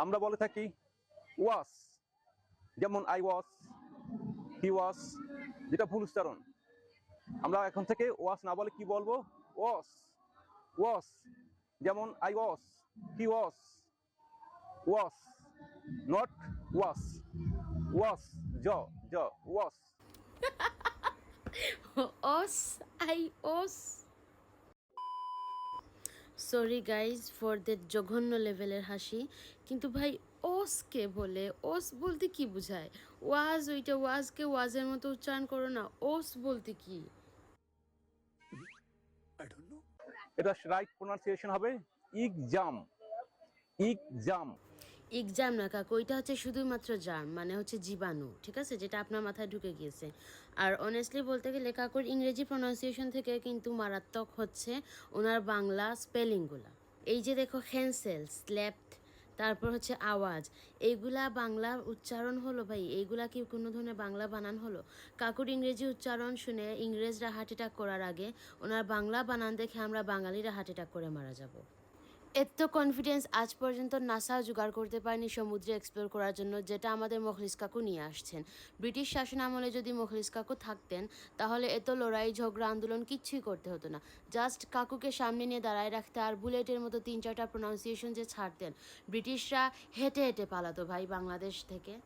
আমরা বলে থাকি ওয়াস, যেমন আই ওয়াস, হি ওয়াস, যেটা ভুল উচ্চারণ। আমরা এখন থেকে ওয়াস না বলে কি বলবো? ওয়াস। ওয়াস, যেমন I was, he was. Was, not ওয়াস। ওয়াস, জ জ ওয়াস। ওস আই ওস। সরি গাইজ ফর দ্যাট জঘন্য লেভেলের হাসি, কিন্তু ভাই ওস কে বলে? ওস বলতে কি বোঝায়? ওয়াজ, ওইটা ওয়াজকে ওয়াজের মতো উচ্চারণ করো না। ওস বলতে কি? এটা রাইট প্রোনাউন্সিয়েশন হবে ইগজাম। ইগজাম। এক্সাম না কাকু, ওইটা হচ্ছে শুধুমাত্র জার্ম, মানে হচ্ছে জীবাণু, ঠিক আছে, যেটা আপনার মাথায় ঢুকে গিয়েছে। আর অনেস্টলি বলতে গেলে কাকুর ইংরেজি প্রোনাউন্সিয়েশন থেকে কিন্তু মারাত্মক হচ্ছে ওনার বাংলা স্পেলিংগুলা। এই যে দেখো হ্যান্সেল, স্ল্যাপড, তারপর হচ্ছে আওয়াজ, এইগুলা বাংলা উচ্চারণ হলো ভাই? এইগুলা কি কোনো ধরনের বাংলা বানান হলো? কাকুর ইংরেজি উচ্চারণ শুনে ইংরেজরা হার্ট অ্যাটাক করার আগে ওনার বাংলা বানান দেখে আমরা বাঙালিরা হার্ট অ্যাটাক করে মারা যাব। এত কনফিডেন্স আজ পর্যন্ত নাসা জোগাড় করতে পারেনি সমুদ্রে এক্সপ্লোর করার জন্য, যেটা আমাদের মখলিস কাকু নিয়ে আসছেন। ব্রিটিশ শাসন আমলে যদি মখলিস কাকু থাকতেন তাহলে এত লড়াই ঝগড়া আন্দোলন কিচ্ছুই করতে হতো না। জাস্ট কাকুকে সামনে নিয়ে দাঁড়ায় রাখতে আর বুলেটের মতো 3-4টা প্রোনাউন্সিয়েশন যে ছাড়তেন, ব্রিটিশরা হেঁটে হেঁটে পালাতো ভাই বাংলাদেশ থেকে।